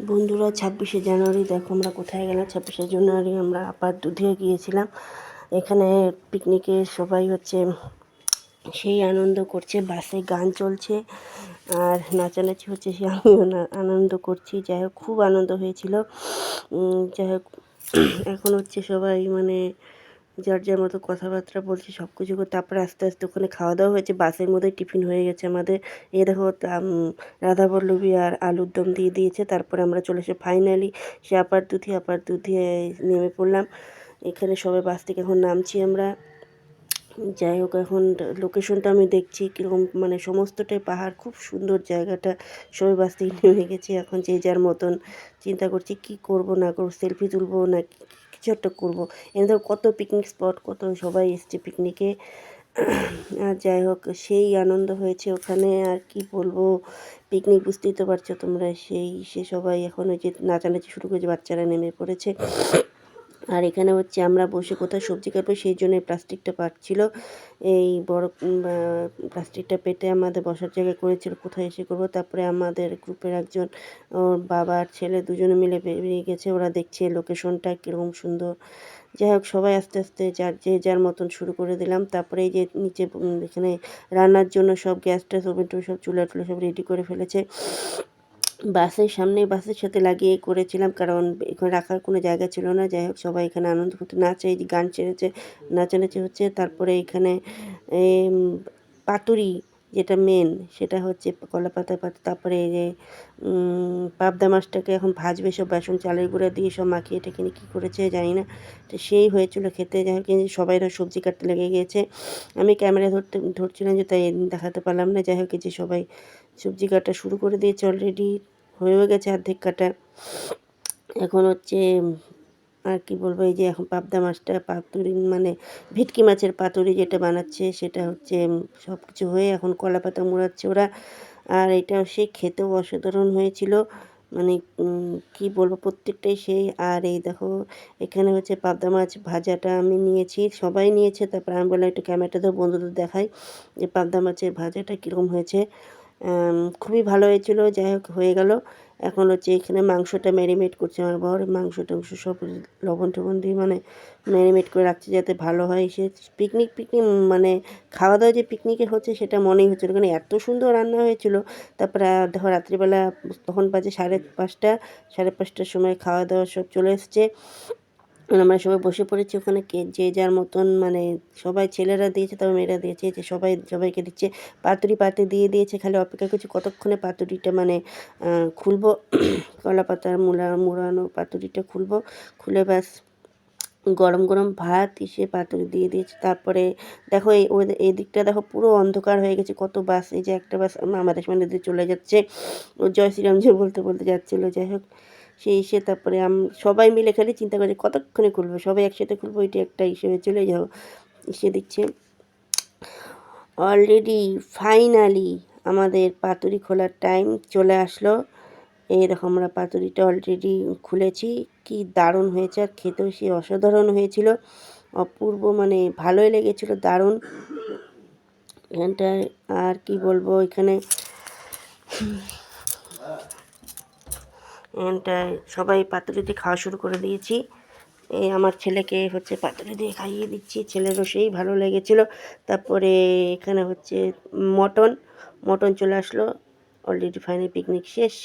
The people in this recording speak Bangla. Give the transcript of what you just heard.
বন্ধুরা, 26শে জানুয়ারি দেখো আমরা কোথায় গেলাম। 26শে জানুয়ারি আমরা আপার দুধিয়া গিয়েছিলাম। এখানে পিকনিকে সবাই সেই আনন্দ করছে, বাসে গান চলছে আর নাচানাচি হচ্ছে, সে আমিও আনন্দ করছি। যাই হোক, খুব আনন্দ হয়েছিল। যাই হোক, এখন সবাই যার যার মতো কথাবার্তা বলছে, সব কিছু করে তারপরে আস্তে আস্তে ওখানে খাওয়া দাওয়া হয়েছে। বাসের মধ্যে টিফিন হয়ে গেছে আমাদের। এই দেখো, রাধাবল্লভী আর আলুর দম দিয়ে দিয়েছে। তারপরে আমরা চলে এসে ফাইনালি সে আপার দুধিয়ায় নেমে পড়লাম। এখানে সবাই বাস থেকে এখন নামছি আমরা। যাই হোক, এখন লোকেশনটা আমি দেখছি কীরকম, সমস্তটাই পাহাড়, খুব সুন্দর জায়গাটা। সবাই বাস থেকে নেমে গেছি। এখন যে যার মতন চিন্তা করছি কী করব না করব, সেলফি তুলবো না কিছু একটা করবো। এখানে কত পিকনিক স্পট, কত সবাই এসছে পিকনিকে। আর যাই হোক, সেই আনন্দ হয়েছে ওখানে, আর কি বলবো। পিকনিক বুঝতেই তো পারছো তোমরা, সে সবাই এখন যে নাচানাচি শুরু করেছে, বাচ্চারা নেমে পড়েছে। আর এখানে আমরা বসে কোথায় সবজি কাটবো, সেই জন্য প্লাস্টিকটা পাচ্ছিল। এই বড় প্লাস্টিকটা পেটে আমাদের বসার জায়গা করেছিল, কোথায় এসে করবো। তারপরে আমাদের গ্রুপের একজন, ওর বাবা আর ছেলে দুজনে মিলে বেরিয়ে গেছে। ওরা দেখছে লোকেশনটা কীরকম সুন্দর। যাই হোক, সবাই আস্তে আস্তে যার মতন শুরু করে দিলাম। তারপরে এই যে নিচে এখানে রান্নার জন্য সব গ্যাস ট্যাস, ওভেন টোভেন সব চুলা টুলা সব রেডি করে ফেলেছে। বাসের সামনে বাসের সাথে লাগিয়ে করেছিলাম, কারণ এখানে রাখার কোনো জায়গা ছিল না। যাই হোক, সবাই এখানে আনন্দ করতে, এই যে গান ছেড়েছে, নাচানাচি হচ্ছে। তারপরে এখানে পাতুরি, যেটা মেন, সেটা হচ্ছে কলা পাতা। তারপরে এই যে পাবদা মাছটাকে এখন ভাজবে, সব বেসন চালের গুঁড়া দিয়ে সব মাখিয়ে টেকিনি কী করেছে জানি না, তো সেই হয়েছিল খেতে। যাই হোক, সবাই সবজি কাটতে লেগে গিয়েছে। আমি ক্যামেরা ধরছিলাম যে, তাই দেখাতে পারলাম না। যাই হোক, যে সবাই সবজি কাটা শুরু করে দিয়েছে, অলরেডি হয়েও গেছে অর্ধেক কাটা। এখন আর কি বলবো, এই যে এখন পাবদা মাছটা পাতুরি, ভেটকি মাছের পাতুরি যেটা বানাচ্ছে, সেটা সব কিছু হয়ে এখন কলা পাতা মুড়াচ্ছে ওরা। আর এটা সে খেতেও অসাধারণ হয়েছিল, কি বলবো, প্রত্যেকটাই সেই। আর এই দেখো, এখানে পাবদা মাছ ভাজাটা আমি নিয়েছি, সবাই নিয়েছে। তারপর আমি বললাম একটু ক্যামেরাটা ধরে বন্ধুদের দেখাই যে পাবদা মাছের ভাজাটা কীরকম হয়েছে। খুবই ভালো হয়েছিল। যাই হোক, হয়ে গেল। এখন এখানে মাংসটা ম্যারিনেট করছে আমার বর। মাংস টাংস সব লবণ টবণ দিয়ে ম্যারিনেট করে রাখছে, যাতে ভালো হয়। সে পিকনিক খাওয়া দাওয়া যে পিকনিকে হচ্ছে, সেটা মনেই হচ্ছিল, কারণ এত সুন্দর রান্না হয়েছিল। তারপরে দেখো, রাত্রিবেলা তখন বাজে 5:30, 5:30টার সময় খাওয়া দাওয়া সব চলে এসছে। আমরা সবাই বসে পড়েছি ওখানে, যে যার মতন, সবাই ছেলেরা দিয়েছে, তবে মেয়েরা দিয়েছে, যে সবাইকে দিচ্ছে। পাতুরি দিয়ে দিয়েছে, খালি অপেক্ষা করছি কতক্ষণে পাতুরিটা খুলবো। কলা পাতার মুড়ানো পাতুরিটা খুলে ব্যাস গরম গরম ভাত এসে পাতুরি দিয়ে দিয়েছে। তারপরে দেখো, এই দিকটা দেখো, পুরো অন্ধকার হয়ে গেছে। কত বাস, এই যে একটা বাস আমাদের সামনে দিয়ে চলে যাচ্ছে, ও জয় শ্রীরাম যে বলতে বলতে যাচ্ছিলো। যাই হোক, এসে তারপরে সবাই মিলে খালি চিন্তা করছি কতক্ষণে খুলবো, সবাই একসাথে খুলবো, এটা একটা হিসেবে চলে যাও। এসে দিচ্ছে অলরেডি ফাইনালি আমাদের পাতুরি খোলার টাইম চলে আসলো। এইরকম আমরা পাতুরিটা অলরেডি খুলেছি। কি দারুণ হয়েছে, আর খেতেও সে অসাধারণ হয়েছিল, অপূর্ব, ভালোই লেগেছিল, দারুণ। এখানটায় আর কি বলবো, এখানটায় সবাই পাতুরি দিয়ে খাওয়া শুরু করে দিয়েছি। এই আমার ছেলেকে পাতুরি দিয়ে খাইয়ে দিচ্ছি, ছেলেরও সেই ভালো লেগেছিল। তারপরে এখানে মটন চলে আসলো। অলরেডি ফাইনাল পিকনিক শেষ।